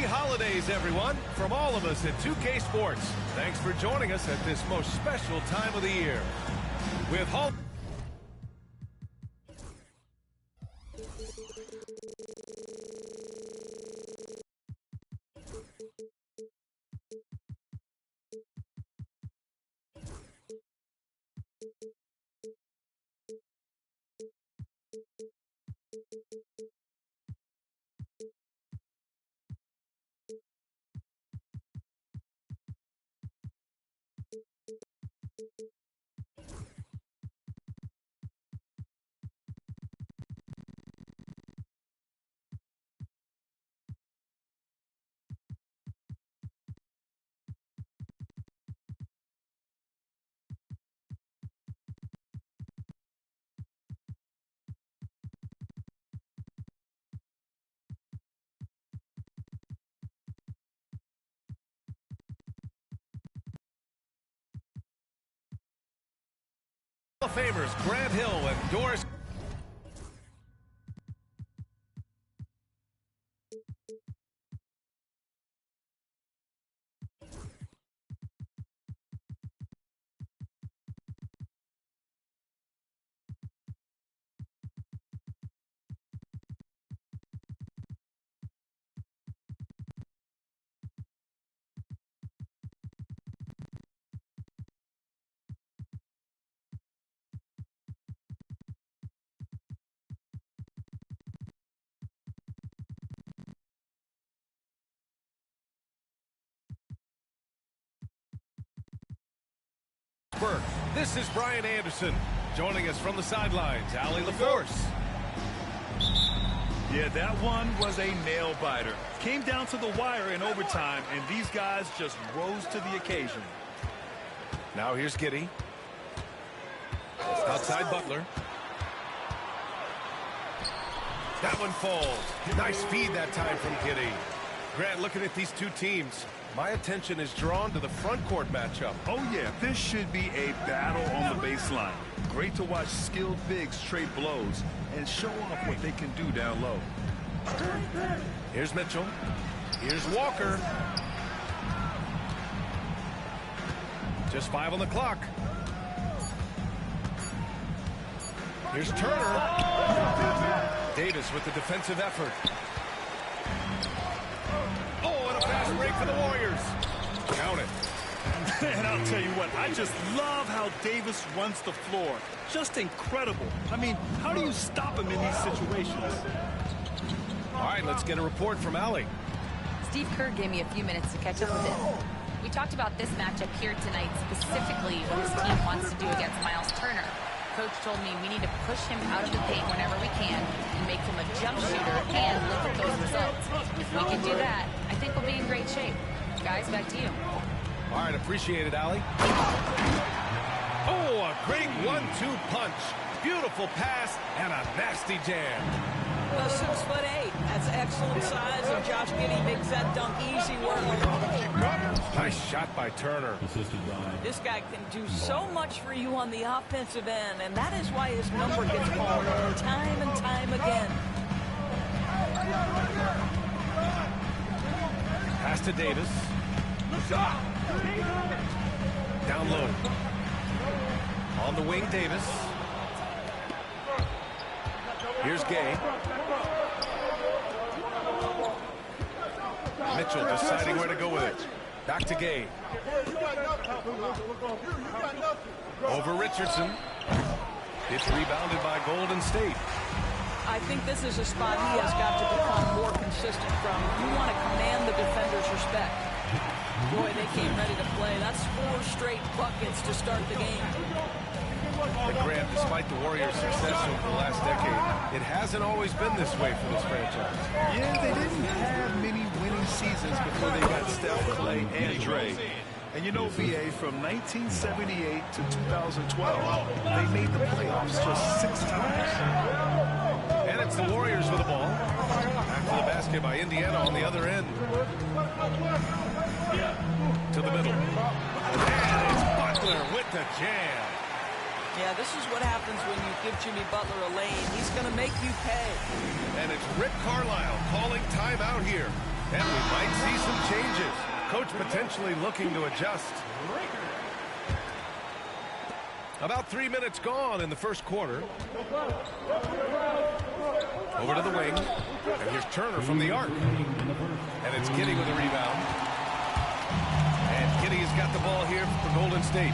holidays, everyone, from all of us at 2K Sports. Thanks for joining us at this most special time of the year. With Hall of Famers Grant Hill and Doris. This is Brian Anderson. Joining us from the sidelines, Allie LaForce. Yeah, that one was a nail-biter. Came down to the wire in overtime, and these guys just rose to the occasion. Now here's Giddey. Outside Butler. That one falls. Nice feed that time from Giddey. Grant, looking at these two teams, my attention is drawn to the front court matchup. Oh, yeah, this should be a battle on the baseline. Great to watch skilled bigs trade blows and show off what they can do down low. Here's Mitchell. Here's Walker. Just 5 on the clock. Here's Turner. Davis with the defensive effort. Fast break for the Warriors. Count it. And I'll tell you what, I just love how Davis runs the floor. Just incredible. I mean, how do you stop him in these situations? All right, let's get a report from Allie. Steve Kerr gave me a few minutes to catch up with him. We talked about this matchup here tonight, specifically what his team wants to do against Miles Turner. Coach told me we need to push him out of the paint whenever we can and make him a jump shooter and look at those results. If we can do that, I think we'll be in great shape. Guys, back to you. All right, appreciate it, Allie. Oh, a great 1-2 punch. Beautiful pass and a nasty jam. Well, 6'8". That's excellent size, and Josh Giddey makes that dunk easy work. Nice shot by Turner. This guy can do so much for you on the offensive end, and that is why his number gets called time and time again. Pass to Davis. Down low. On the wing, Davis. Here's Gay. Mitchell deciding where to go with it. Back to Gay. Over Richardson. It's rebounded by Golden State. I think this is a spot he has got to become more consistent from. You want to command the defender's respect. Boy, they came ready to play. That's 4 straight buckets to start the game. And Grant, despite the Warriors' success over the last decade, it hasn't always been this way for this franchise. Yeah, they didn't have many winning seasons before they got Steph, Clay, and Dre. And you know, BA, from 1978 to 2012, they made the playoffs just 6 times. And it's the Warriors with the ball. Back to the basket by Indiana on the other end. To the middle. And it's Butler with the jam. Yeah, this is what happens when you give Jimmy Butler a lane. He's going to make you pay. And it's Rick Carlisle calling timeout here. And we might see some changes. Coach potentially looking to adjust. About 3 minutes gone in the first quarter. Over to the wing. And here's Turner from the arc. And it's Giddey with a rebound. And Giddey has got the ball here for Golden State.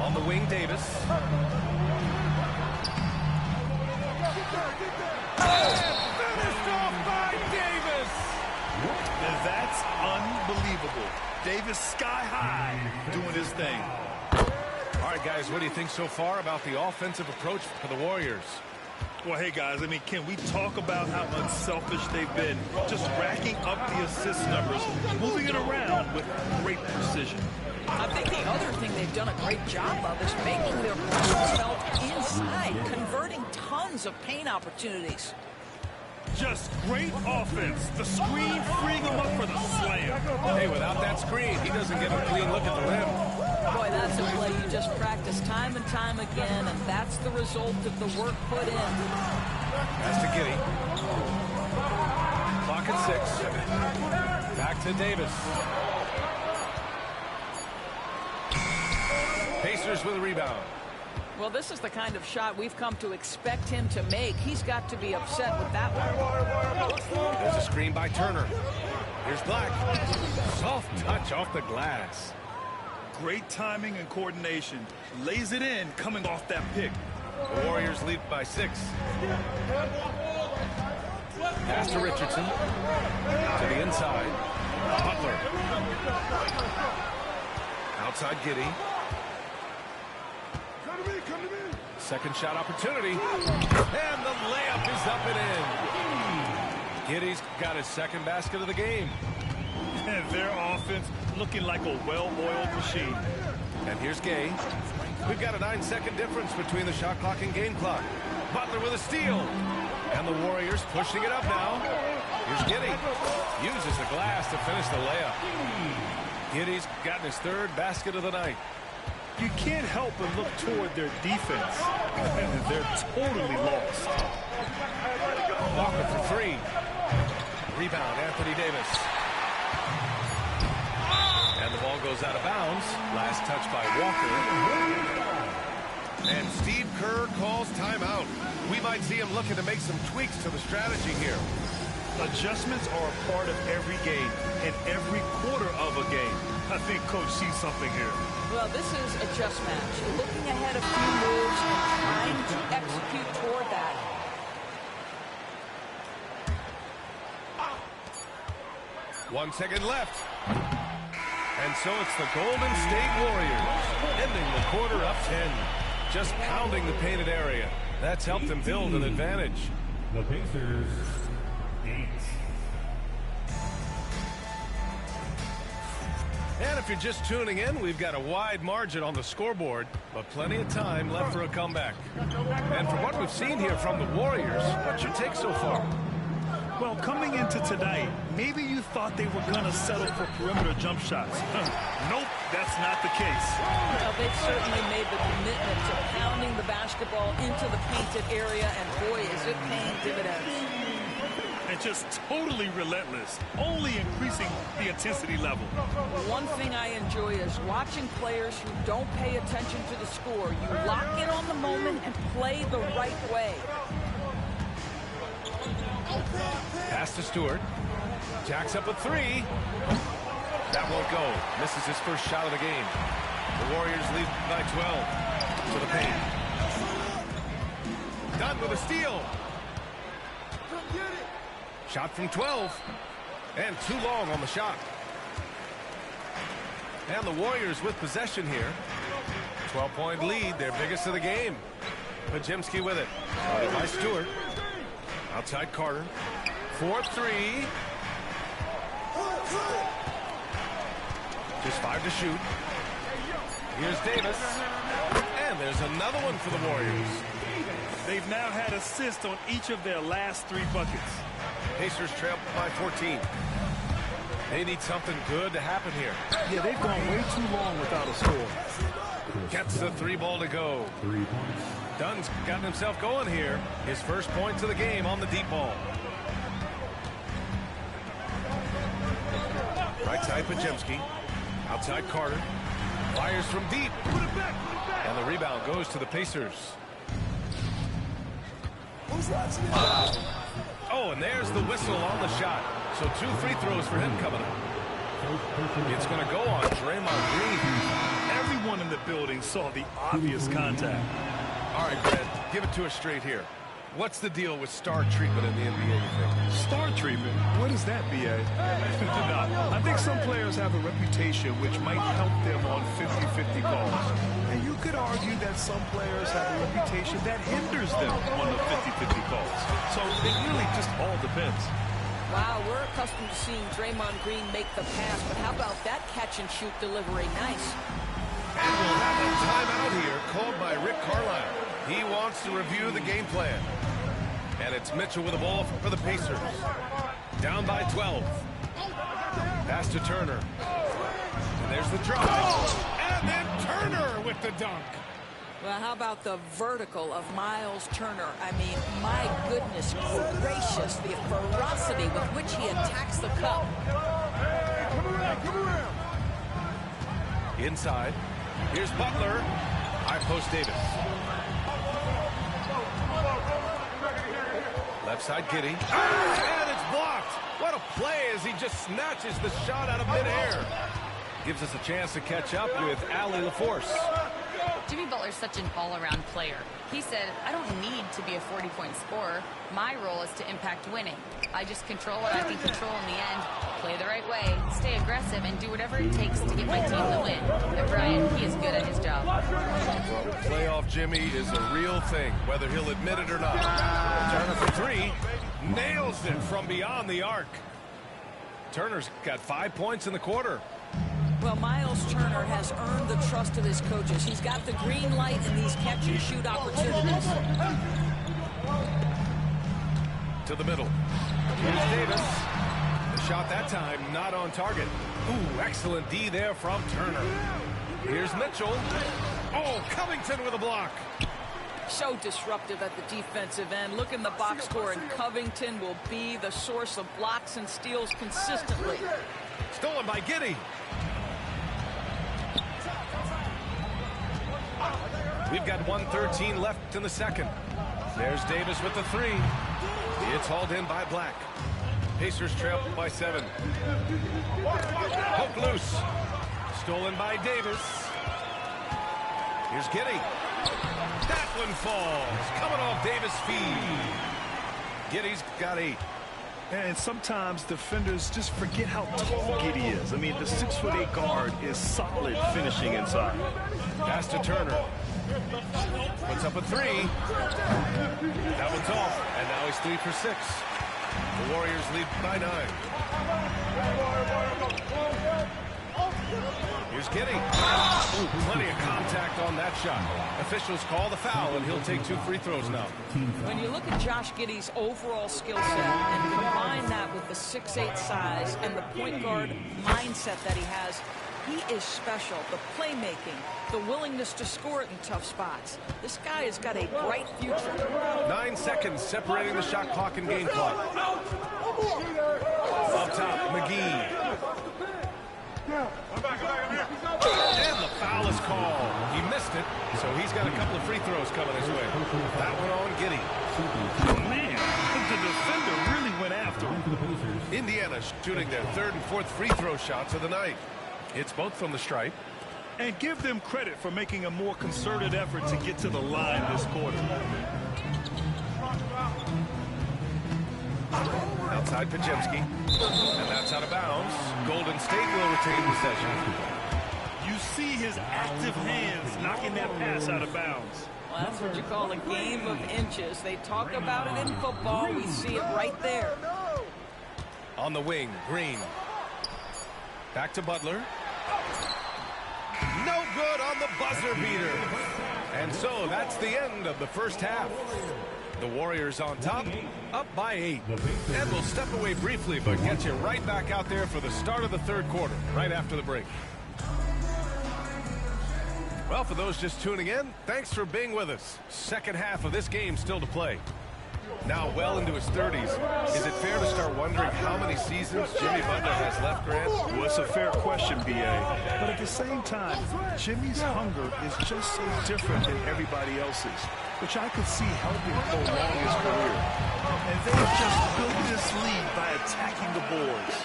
On the wing, Davis. And finished off by Davis. And that's unbelievable. Davis sky high doing his thing. All right, guys, what do you think so far about the offensive approach for the Warriors? Well, hey, guys, I mean, can we talk about how unselfish they've been? Just racking up the assist numbers, moving it around with great precision. I think the other thing they've done a great job of is making their presence felt inside, converting tons of paint opportunities. Just great offense. The screen freeing him up for the slam. Hey, without that screen, he doesn't get a clean look at the rim. Boy, that's a play you just practice time and time again, and that's the result of the work put in. Pass to Giddey. Clock at 6. Back to Davis. Pacers with a rebound. Well, this is the kind of shot we've come to expect him to make. He's got to be upset with that one. There's a screen by Turner. Here's Black. Soft touch off the glass. Great timing and coordination. Lays it in coming off that pick. The Warriors lead by 6. Pass to Richardson. To the inside. Butler. Outside Giddey. Second shot opportunity. And the layup is up and in. Giddey's got his second basket of the game. And their offense looking like a well-oiled machine. And here's Gay. We've got a 9-second difference between the shot clock and game clock. Butler with a steal. And the Warriors pushing it up now. Here's Giddey. Uses the glass to finish the layup. Giddey's gotten his third basket of the night. You can't help but look toward their defense. And they're totally lost. Walker for 3. Rebound, Anthony Davis. And the ball goes out of bounds. Last touch by Walker. And Steve Kerr calls timeout. We might see him looking to make some tweaks to the strategy here. Adjustments are a part of every game and every quarter of a game. I think Coach sees something here. Well, this is a just match. You're looking ahead a few moves and trying to execute toward that. One second left. And so it's the Golden State Warriors ending the quarter up 10. Just pounding the painted area. That's helped them build an advantage. The Pacers, 8. And if you're just tuning in, we've got a wide margin on the scoreboard, but plenty of time left for a comeback. And from what we've seen here from the Warriors, what's your take so far? Well, coming into tonight, maybe you thought they were going to settle for perimeter jump shots. Nope, that's not the case. Well, they've certainly made the commitment to pounding the basketball into the painted area, and boy, is it paying dividends. And just totally relentless, only increasing the intensity level. One thing I enjoy is watching players who don't pay attention to the score. You lock in on the moment and play the right way. Pass to Stewart. Jacks up a 3. That won't go. Misses his first shot of the game. The Warriors lead by 12 to the paint. Done with a steal. Shot from 12. And too long on the shot. And the Warriors with possession here. 12-point lead, their biggest of the game. Pajimski with it. By Stewart. Outside Carter. 4-3. Just 5 to shoot. Here's Davis. And there's another one for the Warriors. They've now had assists on each of their last 3 buckets. Pacers trail by 14. They need something good to happen here. Yeah, they've gone way too long without a score. Gets gets the 3 ball to go. 3 points. Dunn's gotten himself going here. His first points of the game on the deep ball. Right side, Pajemski. Outside, Carter. Fires from deep. And the rebound goes to the Pacers. Oh, and there's the whistle on the shot. So 2 free throws for him coming up. It's going to go on Draymond Green. Everyone in the building saw the obvious contact. All right, Brad, give it to us straight here. What's the deal with star treatment in the NBA, you think? Star treatment? What is that, B.A.? No, I think some players have a reputation which might help them on 50-50 calls. And you could argue that some players have a reputation that hinders them on the 50-50 calls. So it really just all depends. Wow, we're accustomed to seeing Draymond Green make the pass, but how about that catch-and-shoot delivery? Nice. And we'll have a timeout here called by Rick Carlisle. He wants to review the game plan. And it's Mitchell with the ball for the Pacers. Down by 12. Pass to Turner. And there's the drive. And then Turner with the dunk. Well, how about the vertical of Miles Turner? I mean, my goodness gracious, the ferocity with which he attacks the cup. Inside. Here's Butler. High post Davis. Left side, Giddey. And it's blocked. What a play as he just snatches the shot out of midair. Gives us a chance to catch up with Allie LaForce. Jimmy Butler's such an all-around player. He said, I don't need to be a 40-point scorer. My role is to impact winning. I just control what I can control in the end, play the right way, stay aggressive, and do whatever it takes to get my team the win. And Brian, he is good at his job. Playoff Jimmy is a real thing, whether he'll admit it or not. Turner for 3. Nails it from beyond the arc. Turner's got 5 points in the quarter. Well, Miles Turner has earned the trust of his coaches. He's got the green light in these catch-and-shoot opportunities. To the middle. Here's Davis. The shot that time not on target. Ooh, excellent D there from Turner. Here's Mitchell. Oh, Covington with a block. So disruptive at the defensive end. Look in the box score, and Covington will be the source of blocks and steals consistently. Stolen by Giddey. We've got 1:13 left in the second. There's Davis with the 3. It's hauled in by Black. Pacers trail by 7. Poke loose. Stolen by Davis. Here's Giddey. That one falls. Coming off Davis' feed. Giddey's got 8. And sometimes defenders just forget how tall Giddey is. I mean, the 6'8" guard is solid finishing inside. Pass to Turner. Puts up a 3. That one's off, and now he's 3 for 6. The Warriors lead by 9. Here's Giddey. Ooh, plenty of contact on that shot. Officials call the foul, and he'll take 2 free throws now. When you look at Josh Giddey's overall skill set and combine that with the 6'8" size and the point guard mindset that he has, he is special. The playmaking, the willingness to score it in tough spots. This guy has got a bright future. 9 seconds separating the shot clock and game clock. Up top, McGee. And the foul is called. He missed it, so he's got a couple of free throws coming his way. That one on Giddey. Oh, man, the defender really went after him. Indiana shooting their 3rd and 4th free throw shots of the night. It's both from the stripe. And give them credit for making a more concerted effort to get to the line this quarter. Outside Pajemski. And that's out of bounds. Golden State will retain possession. You see his active hands knocking that pass out of bounds. Well, that's what you call a game of inches. They talk about it in football. We see it right there. On the wing, Green. Back to Butler. No good on the buzzer beater. And so that's the end of the first half. The Warriors on top, up by 8. And we'll step away briefly, but get you right back out there for the start of the 3rd quarter, right after the break. Well, for those just tuning in, thanks for being with us. Second half of this game still to play. Now well into his 30s. Is it fair to start wondering how many seasons Jimmy Butler has left, Grant? Well, it's a fair question, B.A. But at the same time, Jimmy's hunger is just so different than everybody else's, which I could see helping prolong his career. And they've just built this lead by attacking the boards.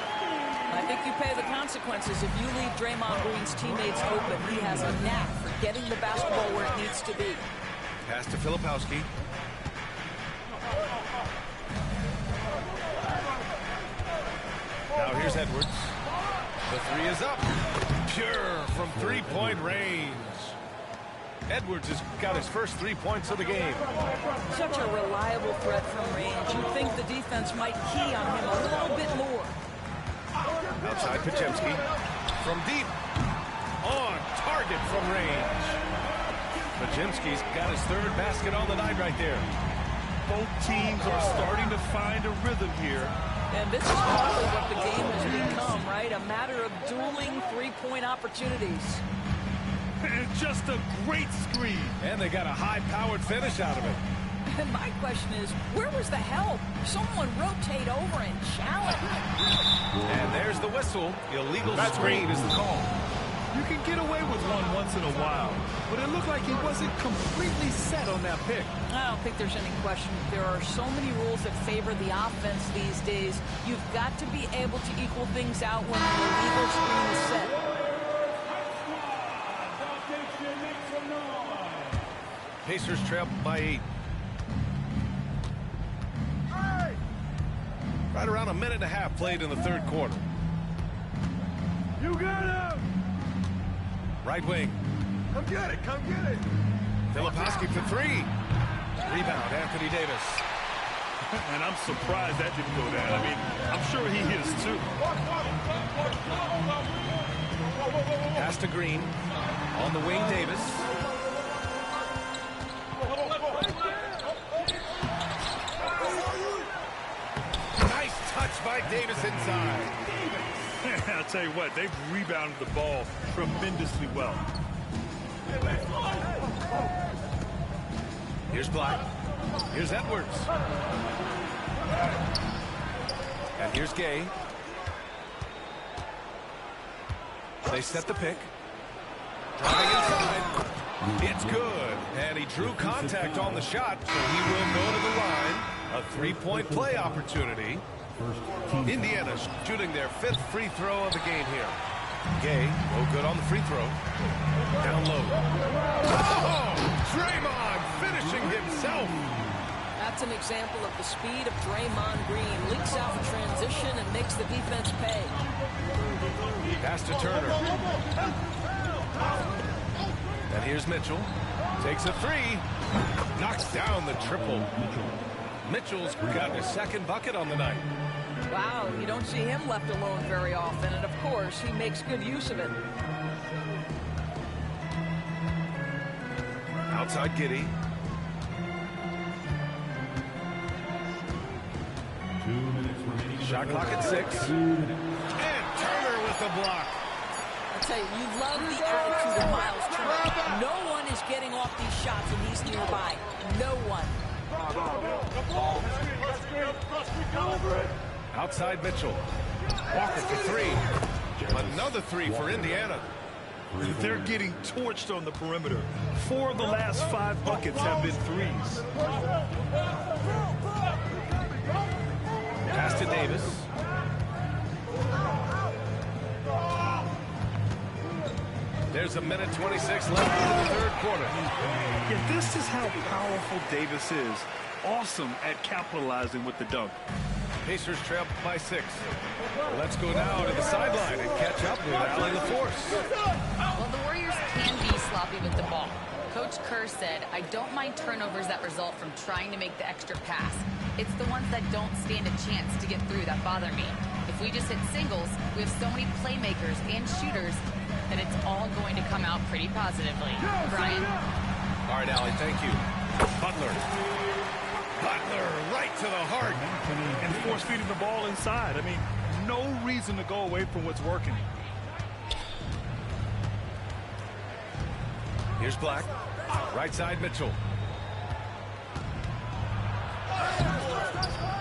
I think you pay the consequences. If you leave Draymond Green's teammates open, he has a knack for getting the basketball where it needs to be. Pass to Filipowski. Now here's Edwards. The three is up. Pure from three-point range. Edwards has got his first 3 points of the game. Such a reliable threat from range. You'd think the defense might key on him a little bit more. Outside Podziemski. From deep. On target from range. Podziemski's got his third basket on the night right there. Both teams are starting to find a rhythm here. And this is probably what the game has become, right? A matter of dueling three-point opportunities. And just a great screen. And they got a high-powered finish out of it. And my question is, where was the help? Someone rotate over and challenge. And there's the whistle. Illegal screen is the call. You can get away with one once in a while, but it looked like he wasn't completely set on that pick. I don't think there's any question. There are so many rules that favor the offense these days. You've got to be able to equal things out when the illegal screen is set. Pacers trail by 8. Right around a minute and a half played in the third quarter. You got him! Right wing. Come get it, come get it! Filipowski for three. Rebound, Anthony Davis. And I'm surprised that didn't go down. I mean, I'm sure he is too. Pass to Green. On the wing, Davis. Nice touch by Davis inside. I'll tell you what, they've rebounded the ball tremendously well. Here's Black. Here's Edwards. And here's Gay. They set the pick. Driving inside. It's good. And he drew contact on the shot, so he will go to the line. A three-point play opportunity. Indiana shooting their 5th free throw of the game here. Gay, no good on the free throw. Down low. Oh! Draymond finishing himself. That's an example of the speed of Draymond Green. Leaks out in transition and makes the defense pay. Pass to Turner. And here's Mitchell. Takes a three. Knocks down the triple. Mitchell's got his second bucket on the night. Wow, you don't see him left alone very often, and of course, he makes good use of it. Outside Giddey. 2 minutes remaining. Shot clock at 6. And Turner with the block. I'll tell you, you love the attitude of Miles Turner. No one is getting off these shots when he's nearby. No one. Outside Mitchell. Walker for three. Another three for Indiana. They're getting torched on the perimeter. 4 of the last 5 buckets have been threes. Pass to Davis. There's a minute 26 left in the third quarter. Yeah, this is how powerful Davis is. Awesome at capitalizing with the dunk. Pacers trail by 6. Let's go now to the sideline and catch up with Allen LaForce. Well, the Warriors can be sloppy with the ball. Coach Kerr said, I don't mind turnovers that result from trying to make the extra pass. It's the ones that don't stand a chance to get through that bother me. If we just hit singles, we have so many playmakers and shooters that it's all going to come out pretty positively. Brian? All right, Allie, thank you. Butler. Butler right to the heart. And force feeding the ball inside. I mean, no reason to go away from what's working. Here's Black. Right side, Mitchell.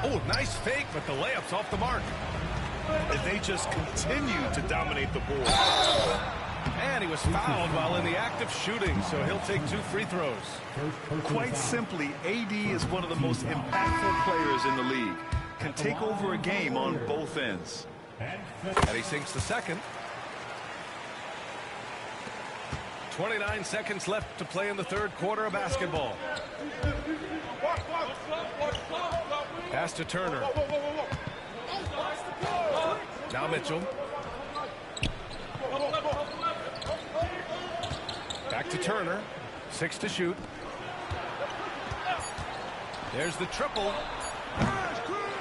Oh, nice fake, but the layup's off the mark. And they just continue to dominate the board. And he was fouled while in the act of shooting, so he'll take 2 free throws. Quite simply, AD is one of the most impactful players in the league. Can take over a game on both ends. And he sinks the second. 29 seconds left to play in the third quarter of basketball. Pass to Turner. Now Mitchell. Back to Turner. 6 to shoot. There's the triple.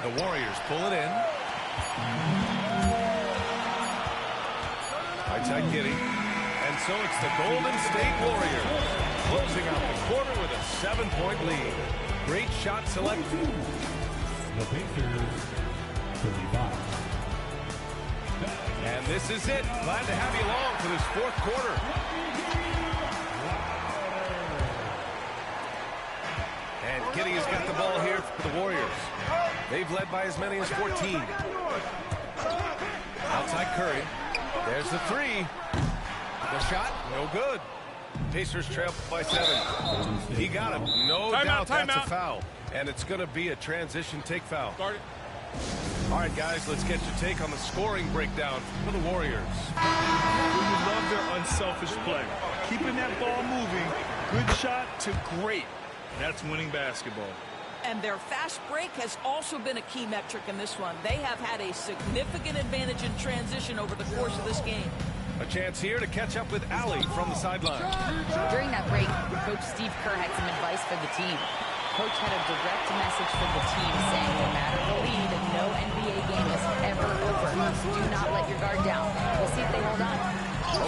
The Warriors pull it in. Right side Giddy. And so it's the Golden State Warriors closing out the quarter with a 7-point lead. Great shot selection. The Pacers, 35. And this is it. Glad to have you along for this fourth quarter. And Giddy has got the ball here for the Warriors. They've led by as many as 14. Outside Curry. There's the 3. The shot, no good. Pacers trail by 7. He got him. No doubt that's a foul. And it's going to be a transition take foul. All right, guys, let's get your take on the scoring breakdown for the Warriors. We love their unselfish play. Keeping that ball moving, good shot to great. That's winning basketball. And their fast break has also been a key metric in this one. They have had a significant advantage in transition over the course of this game. A chance here to catch up with Allie from the sideline. During that break, Coach Steve Kerr had some advice for the team. Coach had a direct message for the team saying no matter the lead, no NBA game is ever over. Do not let your guard down. We'll see if they hold on.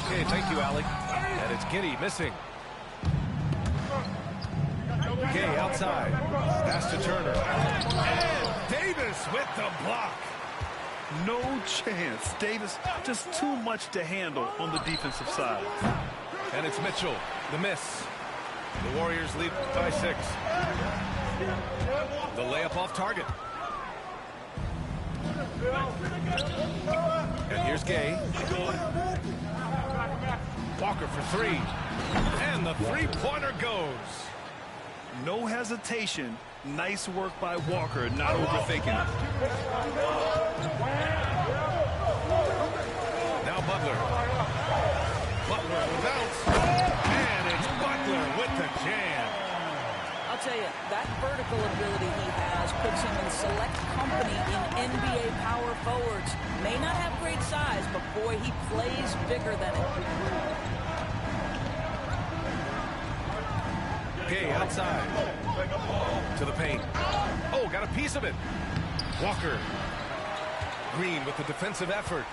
Okay, thank you, Allie. And it's Giddy missing. Gay outside. Pass to Turner. And Davis with the block. No chance. Davis just too much to handle on the defensive side. And it's Mitchell. The miss. The Warriors lead by 6. The layup off target. And here's Gay. Walker for 3. And the three-pointer goes. No hesitation. Nice work by Walker, not overthinking it. Now Butler. Butler will bounce. And it's Butler with the jam. I'll tell you, that vertical ability he has puts him in select company in NBA power forwards. May not have great size, but boy, he plays bigger than it. Gay outside. To the paint. Oh, got a piece of it. Walker. Green with the defensive effort.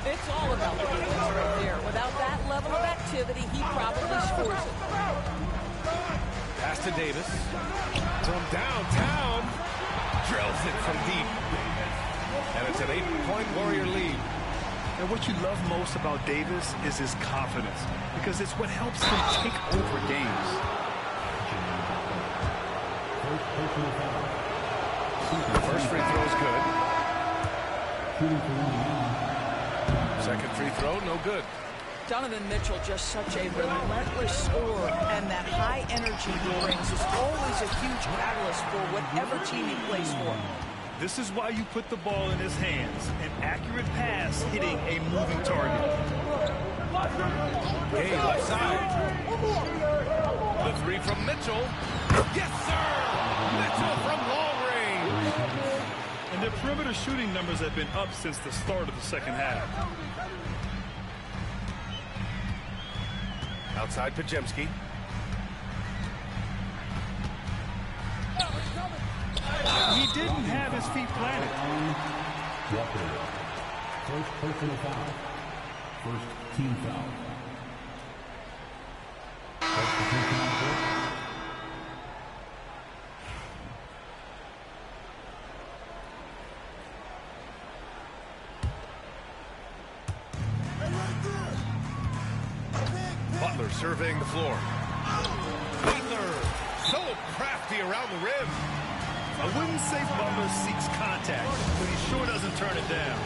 It's all about the defense right there. Without that level of activity, he probably scores it. Pass to Davis. From downtown. Drills it from deep. And it's an 8-point Warrior lead. And what you love most about Davis is his confidence, because it's what helps him take over games. First free throw is good. Second free throw, no good. Donovan Mitchell, just such a relentless scorer, and that high energy he brings is always a huge catalyst for whatever team he plays for. This is why you put the ball in his hands. An accurate pass hitting a moving target. Gay left side. The 3 from Mitchell. Yes, sir! Mitchell from long range. And their perimeter shooting numbers have been up since the start of the second half. Outside Pajemski. He didn't have his feet planted. Walker. First personal foul. First team foul. Substitution on the court. surveying the floor. Butler, so crafty around the rim. I wouldn't say Butler seeks contact, but he sure doesn't turn it down.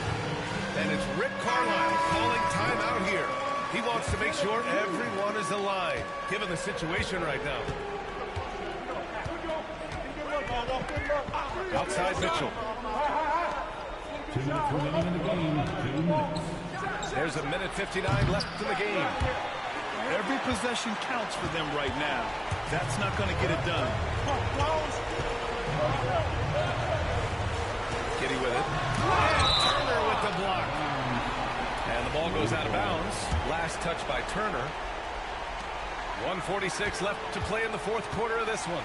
And it's Rick Carlisle calling timeout here. He wants to make sure everyone is aligned, given the situation right now. Outside Mitchell. 2 minutes remaining in the game. 2 minutes. There's a minute 59 left in the game. Every possession counts for them right now. That's not going to get it done. Giddy with it. And Turner with the block. And the ball goes out of bounds. Last touch by Turner. 1:46 left to play in the fourth quarter of this one.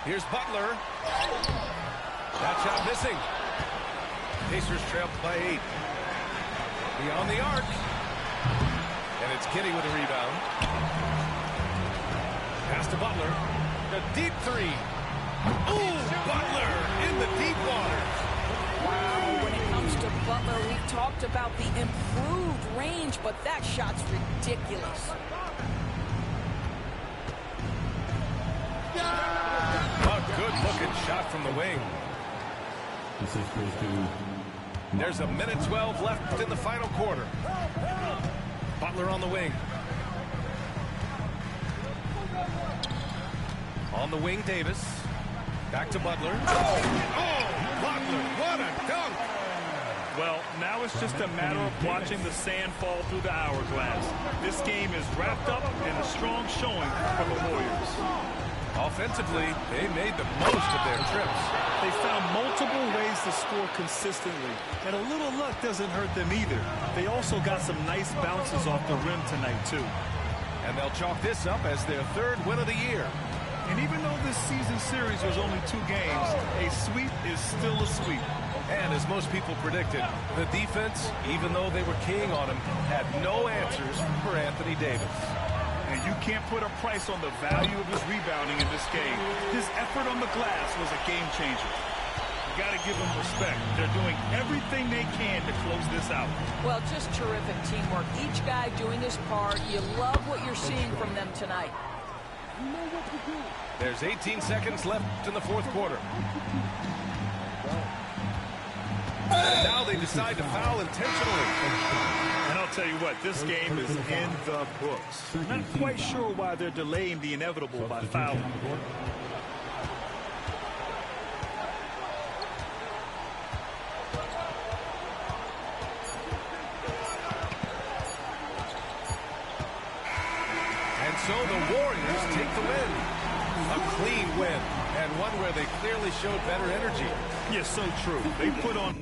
Here's Butler. That shot missing. Pacers trail by 8. Beyond the arc. And it's Giddy with a rebound. Pass to Butler. The deep three. Ooh, Butler in the deep waters. Wow, when it comes to Butler, we've talked about the improved range, but that shot's ridiculous. A good-looking shot from the wing. This is goes to There's a minute 12 left in the final quarter. Butler on the wing. On the wing, Davis. Back to Butler. Oh, Butler, what a dunk! Well, now it's just a matter of watching the sand fall through the hourglass. This game is wrapped up in a strong showing for the Warriors. Offensively, they made the most of their trips. They found multiple ways to score consistently, and a little luck doesn't hurt them either. They also got some nice bounces off the rim tonight, too. And they'll chalk this up as their third win of the year. And even though this season series was only 2 games, a sweep is still a sweep. And as most people predicted, the defense, even though they were keying on him, had no answers for Anthony Davis. And you can't put a price on the value of his rebounding in this game. His effort on the glass was a game changer. You got to give them respect. They're doing everything they can to close this out. Well, just terrific teamwork. Each guy doing his part. You love what you're seeing from them tonight. There's 18 seconds left in the fourth quarter. And now they decide to foul intentionally. And I'll tell you what, this game is in the books. Not quite sure why they're delaying the inevitable by fouling. And so the Warriors take the win. A clean win, and one where they clearly showed better energy. Yes, so true. They put on